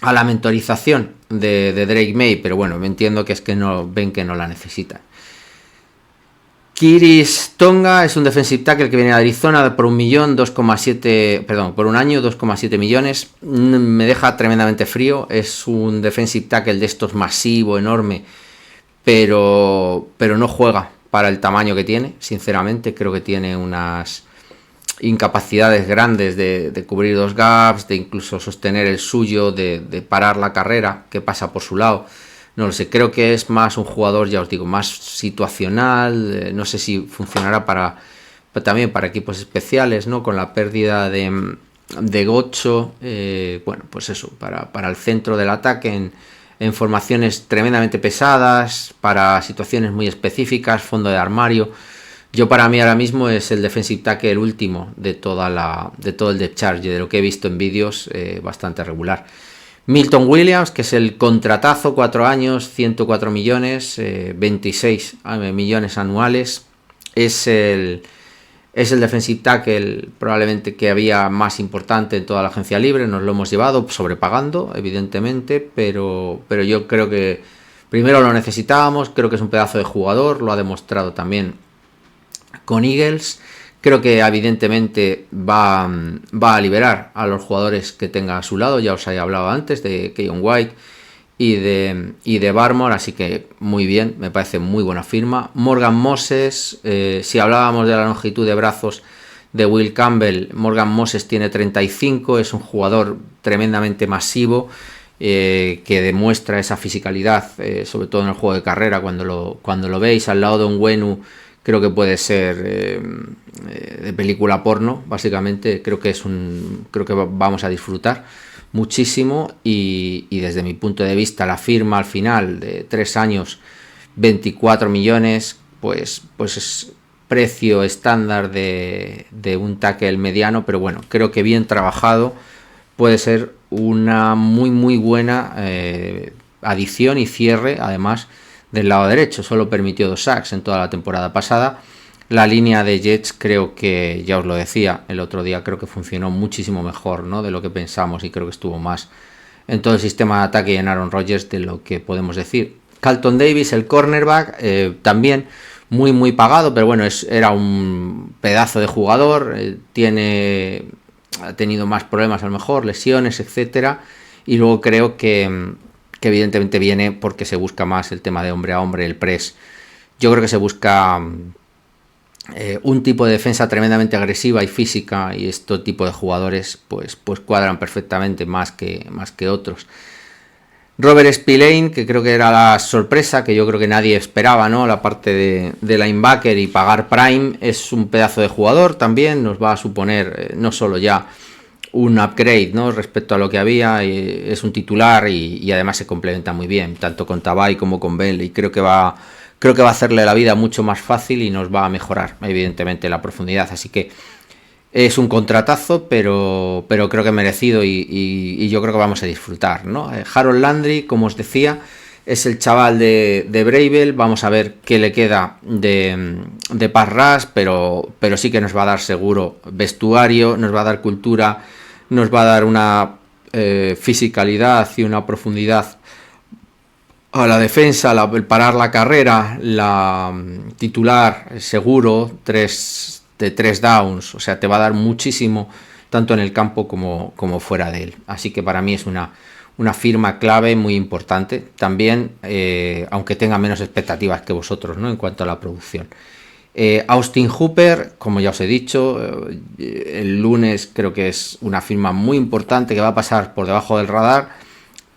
la mentorización de Drake May, pero bueno, me entiendo que es que no ven que no la necesitan. Kiris Tonga es un defensive tackle que viene de Arizona por un año, 2,7 millones. Me deja tremendamente frío. Es un defensive tackle de estos masivo, enorme, pero no juega para el tamaño que tiene. Sinceramente, creo que tiene unas incapacidades grandes de cubrir 2 gaps, de incluso sostener el suyo, de parar la carrera que pasa por su lado. No lo sé, creo que es más un jugador, ya os digo, más situacional. No sé si funcionará también para equipos especiales, ¿no?, con la pérdida de Gocho. Bueno, pues eso, para el centro del ataque en formaciones tremendamente pesadas, para situaciones muy específicas, fondo de armario. Para mí ahora mismo es el defensive tackle el último de todo el depth chart, de lo que he visto en vídeos, bastante regular. Milton Williams, que es el contratazo, 4 años, 104 millones, 26 millones anuales. Es el defensive tackle probablemente que había más importante en toda la agencia libre. Nos lo hemos llevado sobrepagando, evidentemente, pero yo creo que primero lo necesitábamos. Creo que es un pedazo de jugador, lo ha demostrado también con Eagles. Creo que evidentemente va a liberar a los jugadores que tenga a su lado. Ya os he hablado antes de Keion White y de Barmore, así que muy bien, me parece muy buena firma. Morgan Moses, si hablábamos de la longitud de brazos de Will Campbell, Morgan Moses tiene 35, es un jugador tremendamente masivo, que demuestra esa fisicalidad, sobre todo en el juego de carrera. Cuando lo veis al lado de un Onwenu, creo que puede ser de película porno, básicamente. Creo que vamos a disfrutar muchísimo, y desde mi punto de vista la firma al final de 3 años, 24 millones, pues es precio estándar de un tackle mediano, pero bueno, creo que bien trabajado puede ser una muy buena adición y cierre, además del lado derecho. Solo permitió 2 sacks en toda la temporada pasada. La línea de Jets, creo que, ya os lo decía el otro día, creo que funcionó muchísimo mejor, ¿no?, de lo que pensamos, y creo que estuvo más en todo el sistema de ataque y en Aaron Rodgers de lo que podemos decir. Carlton Davis, el cornerback, también muy pagado, pero bueno, era un pedazo de jugador, ha tenido más problemas a lo mejor, lesiones, etcétera, y luego creo que evidentemente viene porque se busca más el tema de hombre a hombre, el press. Yo creo que se busca un tipo de defensa tremendamente agresiva y física, y este tipo de jugadores pues cuadran perfectamente más que otros. Robert Spillane, que creo que era la sorpresa, que yo creo que nadie esperaba, ¿no?, la parte de linebacker y pagar prime, es un pedazo de jugador también, nos va a suponer no solo ya un upgrade, ¿no?, respecto a lo que había, es un titular y además se complementa muy bien, tanto con Tabay como con Bentley. Creo que va a hacerle la vida mucho más fácil y nos va a mejorar, evidentemente, la profundidad. Así que es un contratazo, pero creo que merecido, y yo creo que vamos a disfrutar, ¿no? Harold Landry, como os decía, es el chaval de Bravel. Vamos a ver qué le queda de pass rush, pero sí que nos va a dar seguro vestuario, nos va a dar cultura, nos va a dar una fisicalidad y una profundidad a la defensa, el parar la carrera, la titular seguro, 3 downs, o sea, te va a dar muchísimo, tanto en el campo como fuera de él. Así que para mí es una firma clave muy importante, también, aunque tenga menos expectativas que vosotros, ¿no?, en cuanto a la producción. Austin Hooper, como ya os he dicho, el lunes creo que es una firma muy importante que va a pasar por debajo del radar,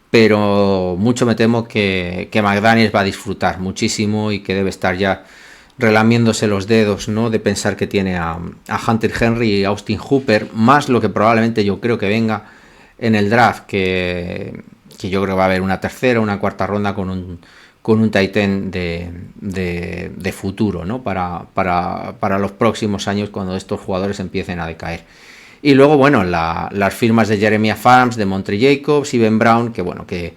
pero mucho me temo que McDaniels va a disfrutar muchísimo y que debe estar ya relamiéndose los dedos, ¿no?, de pensar que tiene a Hunter Henry y Austin Hooper, más lo que probablemente yo creo que venga en el draft, que yo creo que va a haber una tercera, una cuarta ronda con un tight end de futuro, ¿no?, para los próximos años, cuando estos jugadores empiecen a decaer. Y luego, bueno, las firmas de Jeremiah Farms, de Montre Jacobs y Ben Brown, que bueno, que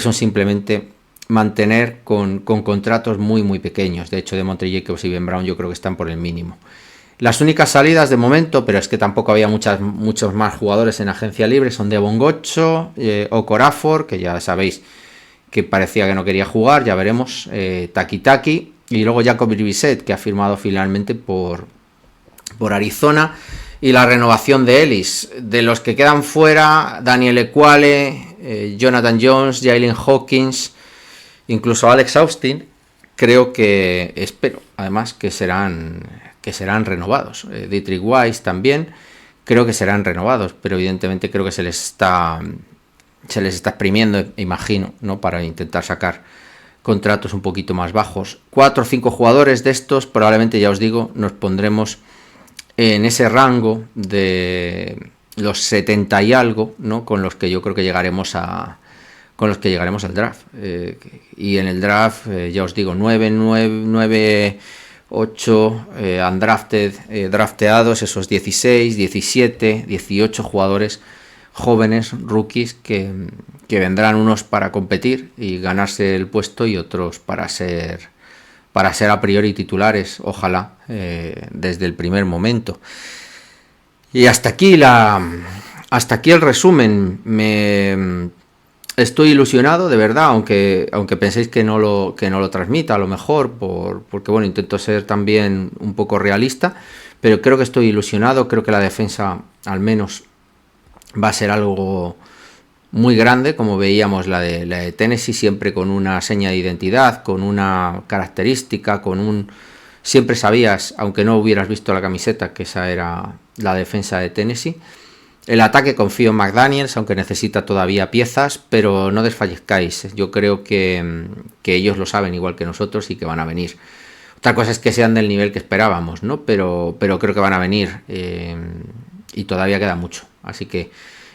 son simplemente mantener con contratos muy pequeños. De hecho, de Montre Jacobs y Ben Brown yo creo que están por el mínimo. Las únicas salidas de momento, pero es que tampoco había muchos más jugadores en agencia libre, son Devon Gocho, Okorafor, que ya sabéis que parecía que no quería jugar, ya veremos, Taki, y luego Jacoby Brissett, que ha firmado finalmente por Arizona, y la renovación de Ellis. De los que quedan fuera, Daniel Equale, Jonathan Jones, Jalen Hawkins, incluso Alex Austin, creo que, espero además, que serán renovados. Dietrich Weiss también creo que serán renovados, pero evidentemente creo que se les está exprimiendo, imagino, ¿no?, para intentar sacar contratos un poquito más bajos. 4 o 5 jugadores de estos, probablemente, ya os digo, nos pondremos en ese rango de los 70 y algo, ¿no?, con los que yo creo que llegaremos al draft. Y en el draft, ya os digo, 9, 8 undrafted, drafteados, esos 16, 17, 18 jugadores jóvenes, rookies, que vendrán, unos para competir y ganarse el puesto, y otros para ser a priori titulares, ojalá, desde el primer momento. Y hasta aquí el resumen. Estoy ilusionado, de verdad, aunque penséis que no lo transmita, a lo mejor, porque bueno, intento ser también un poco realista, pero creo que estoy ilusionado. Creo que la defensa, al menos, va a ser algo muy grande, como veíamos la de Tennessee, siempre con una seña de identidad, con una característica, siempre sabías, aunque no hubieras visto la camiseta, que esa era la defensa de Tennessee. El ataque, confío en McDaniels, aunque necesita todavía piezas, pero no desfallezcáis. Yo creo que ellos lo saben igual que nosotros y que van a venir. Otra cosa es que sean del nivel que esperábamos, ¿no? Pero creo que van a venir, y todavía queda mucho. Así que...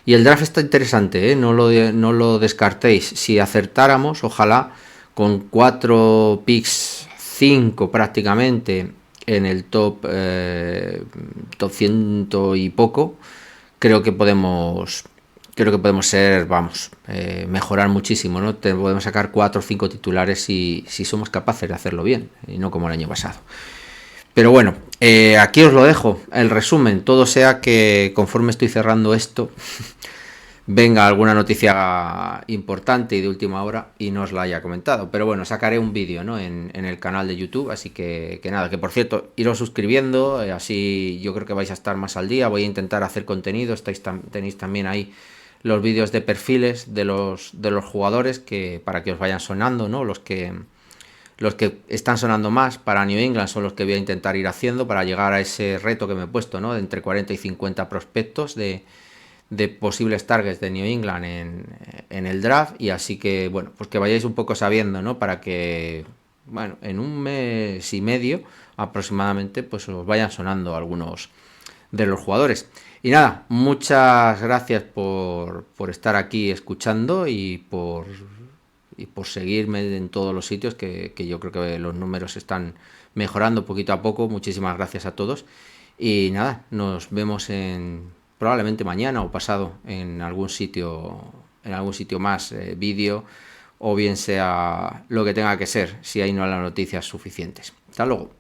Y el draft está interesante, ¿eh? No lo descartéis. Si acertáramos, ojalá, con 4 picks, 5 prácticamente, en el top 100 y poco, creo que podemos creo que podemos ser, vamos, mejorar muchísimo, ¿no? Podemos sacar 4 o 5 titulares si somos capaces de hacerlo bien, y no como el año pasado. Pero bueno, aquí os lo dejo, el resumen, todo sea que conforme estoy cerrando esto, venga alguna noticia importante y de última hora y no os la haya comentado. Pero bueno, sacaré un vídeo, ¿no? en el canal de YouTube, así que nada, que por cierto, iros suscribiendo, así yo creo que vais a estar más al día. Voy a intentar hacer contenido, tenéis también ahí los vídeos de perfiles de los jugadores que para que os vayan sonando, ¿no? Los que están sonando más para New England son los que voy a intentar ir haciendo para llegar a ese reto que me he puesto, ¿no? De entre 40 y 50 prospectos de posibles targets de New England en el draft. Y así que, bueno, pues que vayáis un poco sabiendo, ¿no? Para que, bueno, en un mes y medio aproximadamente, pues os vayan sonando algunos de los jugadores. Y nada, muchas gracias por estar aquí escuchando y por seguirme en todos los sitios, que yo creo que los números están mejorando poquito a poco. Muchísimas gracias a todos. Y nada, nos vemos probablemente mañana o pasado en algún sitio más, vídeo, o bien sea lo que tenga que ser, si hay no las noticias suficientes. Hasta luego.